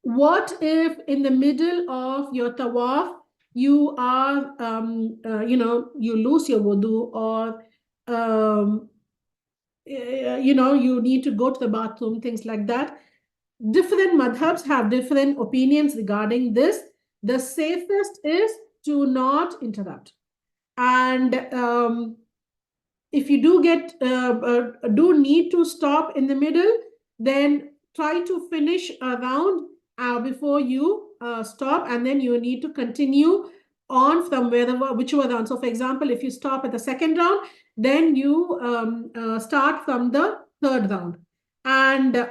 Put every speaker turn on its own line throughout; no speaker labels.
What if in the middle of your tawaf, you are, you lose your wudu, or, you need to go to the bathroom, things like that. Different madhabs have different opinions regarding this. The safest is to not interrupt. And if you do need to stop in the middle, then try to finish a round before you stop, and then you need to continue on from whichever round. So for example, if you stop at the second round, then you start from the third round. And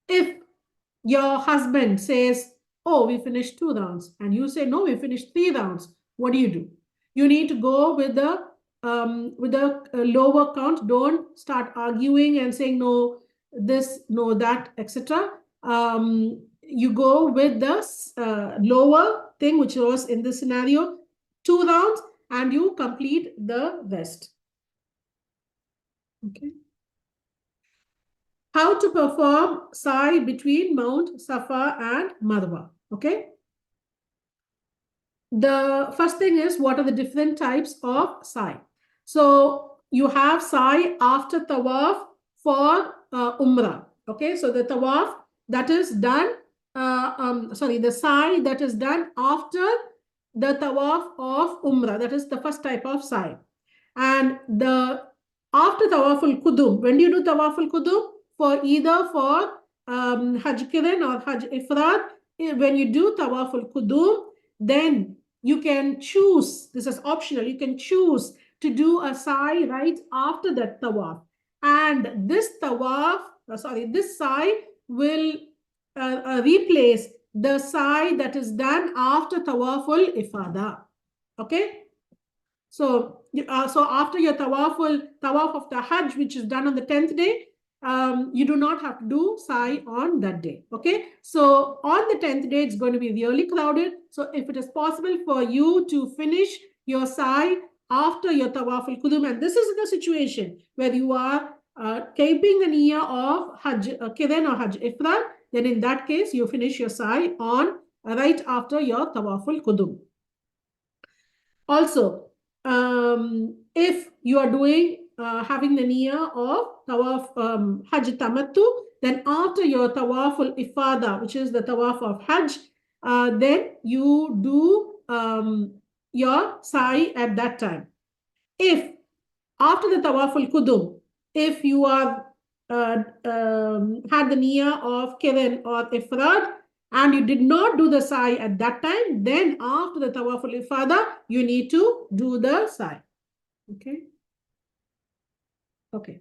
if your husband says, oh, we finished 2 rounds, and you say, no, we finished 3 rounds, what do? You need to go with the lower count. Don't start arguing and saying, no, this, no, that, etc. You go with the lower thing, which was in this scenario, 2 rounds, and you complete the rest. Okay. How to perform Sa'i between Mount Safa and Marwa. Okay. The first thing is, what are the different types of Sa'i? So you have Sa'i after Tawaf for Umrah. Okay. So the Tawaf that is done, the Sa'i that is done after the Tawaf of Umrah. That is the first type of Sa'i. And after Tawaf al-Qudum, when do you do Tawaf al-Qudum? Either for Hajj Qiran or Hajj Ifrad. When you do Tawaf al-Qudum, then you can choose, this is optional, you can choose to do a Sa'i right after that Tawaf. And this Sa'i will replace the Sa'i that is done after Tawaf al-Ifada. Okay? So after your Tawaf of the Hajj, which is done on the 10th day, you do not have to do Sa'i on that day. Okay. So on the 10th day, it's going to be really crowded. So if it is possible for you to finish your Sa'i after your Tawaf al-Qudum, and this is the situation where you are keeping the niyyah of Hajj Qiran or Hajj Ifrad, then in that case, you finish your Sa'i on right after your Tawaf al-Qudum. Also, if you are doing having the niyyah of Tawaf Hajj Tamattu, then after your Tawaf al-Ifada, which is the Tawaf of Hajj, then you do your Sa'i at that time. If after the Tawaf al-Qudum, if you are had the niyyah of Qiran or Ifrad, and you did not do the Sa'i at that time, then after the Tawaf al-Ifada, you need to do the Sa'i. Okay. Okay.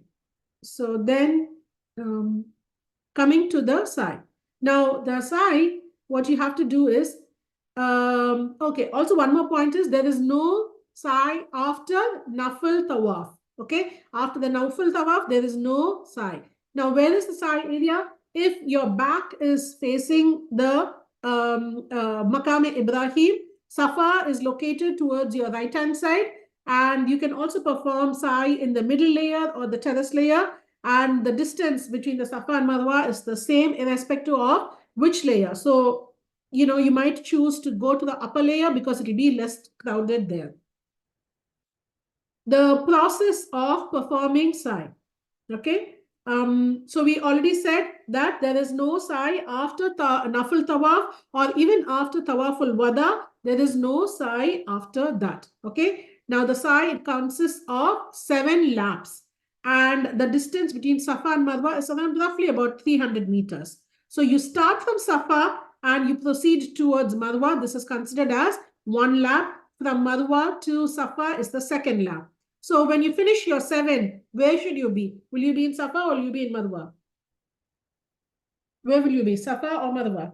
So then coming to the Sa'i. Now the Sa'i, what you have to do is, okay, also one more point is, there is no Sa'i after Nafil Tawaf. Okay. After the Nafil Tawaf, there is no Sa'i. Now, where is the Sa'i area? If your back is facing the Maqam Ibrahim, Safa is located towards your right-hand side, and you can also perform Sa'i in the middle layer or the terrace layer, and the distance between the Safa and Marwa is the same irrespective of which layer. So, you might choose to go to the upper layer because it will be less crowded there. The process of performing Sa'i. Okay. So we already said that there is no Sa'i after Nafil Tawaf, or even after Tawaf al-Wada, there is no Sa'i after that. Okay. Now the Sa'i, it consists of 7 laps, and the distance between Safa and Marwa is around roughly about 300 meters. So you start from Safa and you proceed towards Marwa. This is considered as 1 lap. From Marwa to Safa is the 2nd lap. So when you finish your 7, where should you be? Will you be in Safa or will you be in Marwa? Where will you be, Safa or Marwa?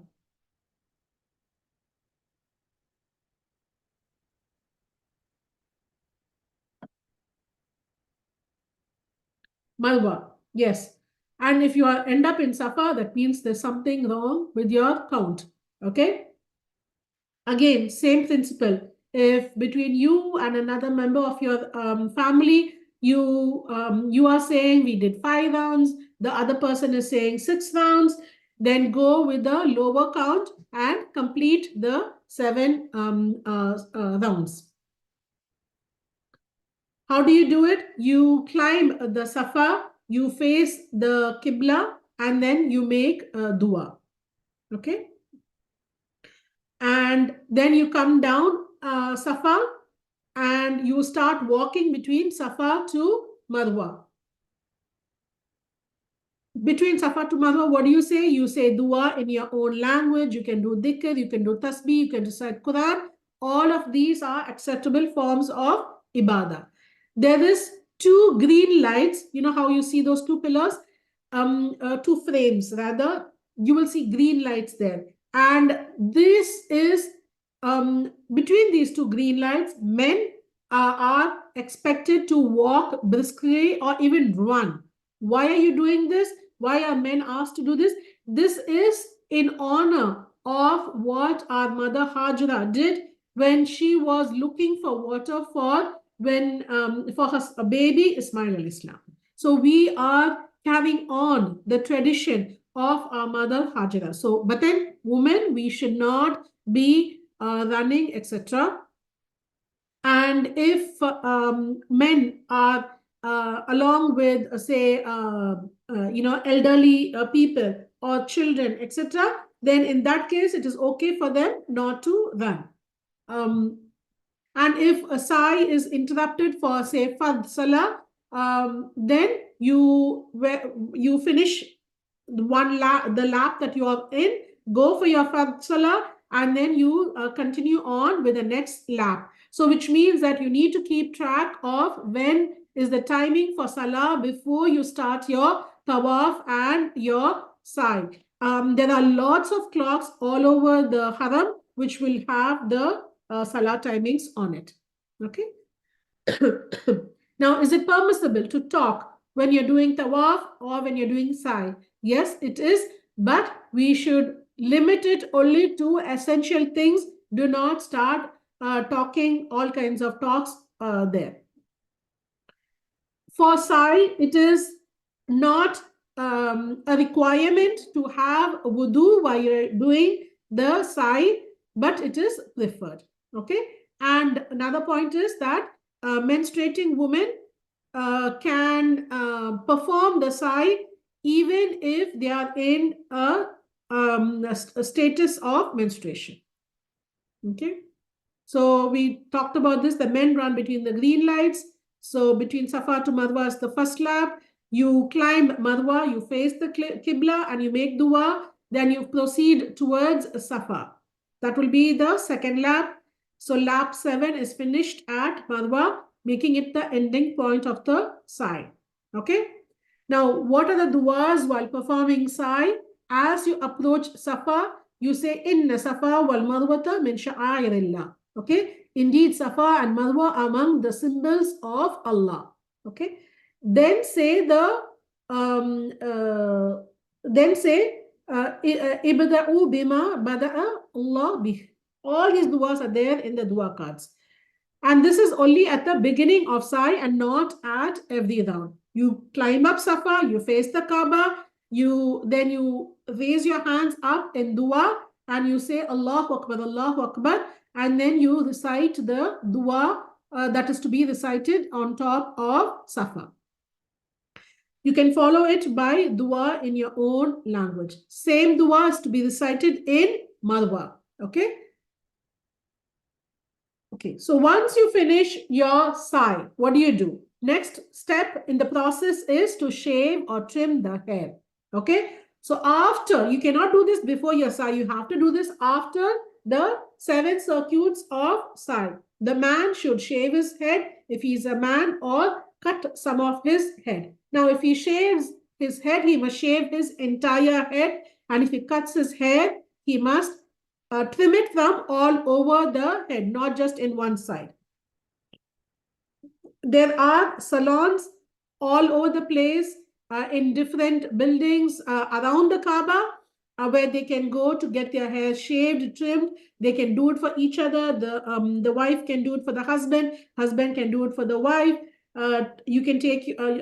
Marwa, yes. And if you end up in Safa, that means there's something wrong with your count. Okay. Again, same principle. If between you and another member of your family, you are saying we did 5 rounds, the other person is saying 6 rounds, then go with the lower count and complete the 7 rounds. How do you do it? You climb the Safa, you face the Qibla, and then you make dua. Okay? And then you come down Safa and you start walking between Safa to Marwa. Between Safa to Marwa, what do you say? You say dua in your own language. You can do dhikr, you can do tasbih, you can recite Qur'an. All of these are acceptable forms of ibadah. There is 2 green lights. You know how you see those 2 pillars? 2 frames rather. You will see green lights there. And this is between these 2 green lights, men are expected to walk briskly or even run. Why are you doing this? Why are men asked to do this? This is in honor of what our mother Hajra did when she was looking for water for her baby Ismail alayhi salam. So we are carrying on the tradition of our mother Hajra. So, but then women, we should not be running, etc. And if men are along with, say, elderly people or children, etc., then in that case, it is okay for them not to run. And if a sa'i is interrupted for, say, fard salah, then you finish the lap that you are in, go for your fard salah, and then you continue on with the next lap. So which means that you need to keep track of when is the timing for salah before you start your tawaf and your sa'i. There are lots of clocks all over the haram which will have the salah timings on it. Okay. Now, is it permissible to talk when you're doing tawaf or when you're doing sa'i? Yes, it is, but we should limit it only to essential things. Do not start talking all kinds of talks there. For sa'i, it is not a requirement to have wudu while you're doing the sa'i, but it is preferred. Okay. And another point is that menstruating women can perform the sa'i even if they are in a status of menstruation. Okay. So we talked about this. The men run between the green lights. So between Safa to Marwa is the first lap. You climb Marwa, you face the Qibla and you make dua. Then you proceed towards Safa. That will be the second lap. So lap 7 is finished at Marwa, making it the ending point of the sa'i. Okay. Now, what are the duas while performing sa'i? As you approach Safa, you say, Inna Safa wal Marwata min sha'airillah. Okay. Indeed, Safa and Marwa are among the symbols of Allah. Okay. Then say Ibda'u bima bada'a Allah bih. All these duas are there in the dua cards. And this is only at the beginning of sa'i and not at every round. You climb up Safa, you face the Kaaba, then you raise your hands up in dua and you say Allahu Akbar, and then you recite the dua that is to be recited on top of Safa. You can follow it by dua in your own language. Same dua is to be recited in Marwa. Okay. Okay, so once you finish your sa'i, what do? Next step in the process is to shave or trim the hair. Okay, so after, you cannot do this before your sa'i, you have to do this after the 7 circuits of sa'i. The man should shave his head if he's a man, or cut some of his head. Now, if he shaves his head, he must shave his entire head, and if he cuts his hair, he must trim it from all over the head, not just in one side. There are salons all over the place in different buildings around the Kaaba where they can go to get their hair shaved, trimmed. They can do it for each other. The wife can do it for the husband. Husband can do it for the wife. You can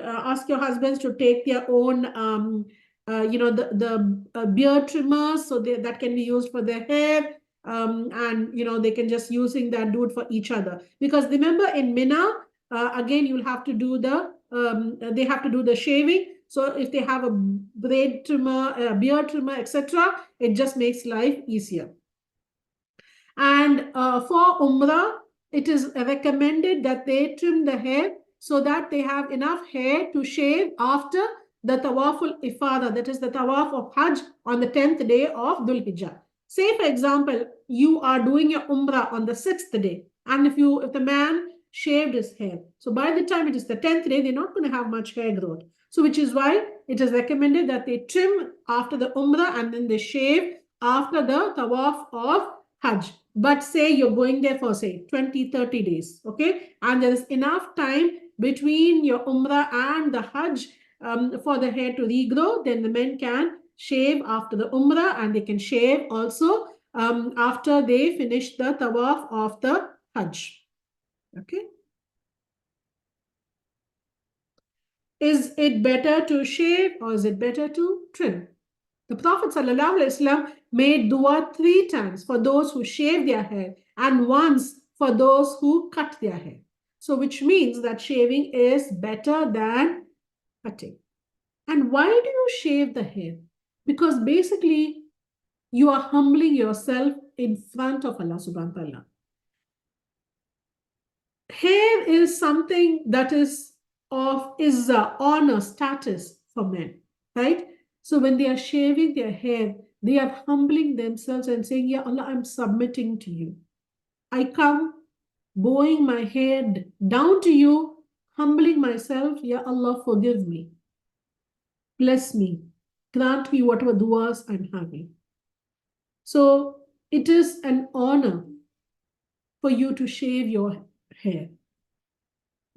ask your husbands to take their own, the beard trimmers, so that can be used for their hair. And they can just using that, do it for each other. Because remember, in Mina, again, you'll have to do they have to do the shaving. So if they have a braid trimmer, a beard trimmer, etc., it just makes life easier. And for Umrah, it is recommended that they trim the hair so that they have enough hair to shave after the Tawaf al-Ifada, that is the Tawaf of Hajj on the 10th day of Dhul Hijjah. Say, for example, you are doing your Umrah on the 6th day, and if the man shaved his hair, so by the time it is the 10th day, they're not going to have much hair growth. So which is why it is recommended that they trim after the Umrah and then they shave after the Tawaf of Hajj. But say you're going there for, say, 20, 30 days, okay? And there is enough time between your Umrah and the Hajj for the hair to regrow, then the men can shave after the Umrah, and they can shave also after they finish the Tawaf of the Hajj, okay? Is it better to shave or is it better to trim? The Prophet ﷺ made dua 3 times for those who shave their hair and once for those who cut their hair. So which means that shaving is better than cutting. And why do you shave the hair? Because basically you are humbling yourself in front of Allah subhanahu wa ta'ala. Hair is something that is of izzah, honor, status for men, right? So when they are shaving their hair, they are humbling themselves and saying, Ya Allah, I'm submitting to you. I come bowing my head down to you, humbling myself. Ya Allah, forgive me. Bless me. Grant me whatever duas I'm having. So it is an honor for you to shave your hair.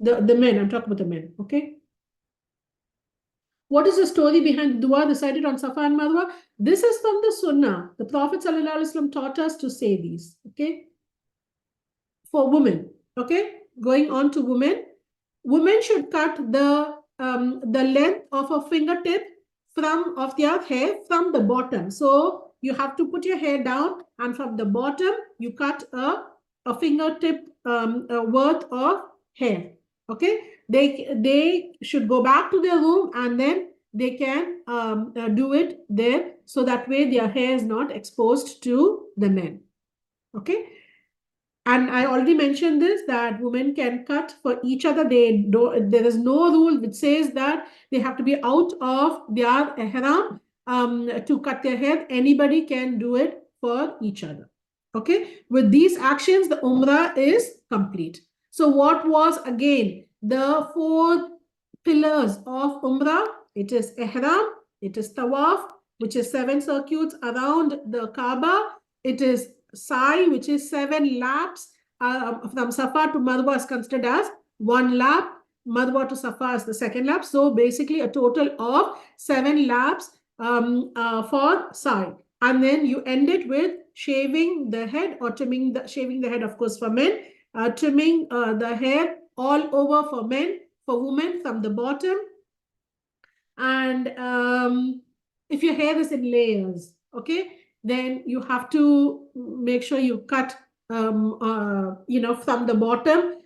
The men, I'm talking about the men, okay? What is the story behind the dua recited on Safa and Marwa? This is from the Sunnah. The Prophet ﷺ taught us to say these, okay? For women, okay? Going on to women. Women should cut the length of a fingertip of their hair from the bottom. So you have to put your hair down, and from the bottom, you cut a fingertip worth of hair, okay? They should go back to their room and then they can do it there, so that way their hair is not exposed to the men, okay? And I already mentioned this, that women can cut for each other. There is no rule which says that they have to be out of their ihram to cut their hair. Anybody can do it for each other, okay? With these actions, the Umrah is complete. So what was, again, the 4 pillars of Umrah? It is Ihram, it is Tawaf, which is 7 circuits around the Kaaba. It is Sa'i, which is 7 laps. From Safa to Marwa is considered as 1 lap. Marwa to Safa is the 2nd lap. So basically a total of 7 laps for Sa'i. And then you end it with shaving the head, or shaving the head, of course, for men. Trimming the hair all over for men, for women from the bottom. And if your hair is in layers, okay, then you have to make sure you cut, from the bottom.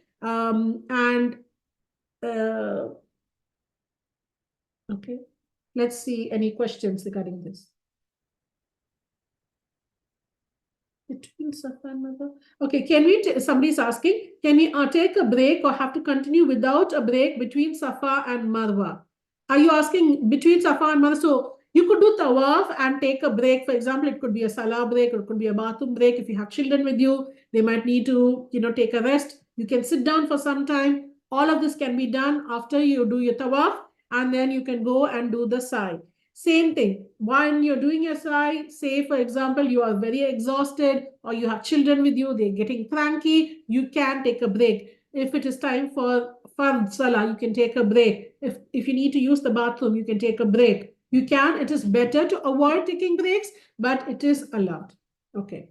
Okay, let's see any questions regarding this. Between Safa and Marwa. Okay, somebody's asking, can we take a break or have to continue without a break between Safa and Marwa? Are you asking between Safa and Marwa? So you could do Tawaf and take a break. For example, it could be a Salah break, or it could be a bathroom break. If you have children with you, they might need to, take a rest. You can sit down for some time. All of this can be done after you do your Tawaf, and then you can go and do the Sa'i. Same thing, when you're doing your Sa'i, say for example, you are very exhausted, or you have children with you, they're getting cranky, you can take a break. If it is time for Fard Salah, you can take a break. If you need to use the bathroom, you can take a break. You can, it is better to avoid taking breaks, but it is allowed. Okay.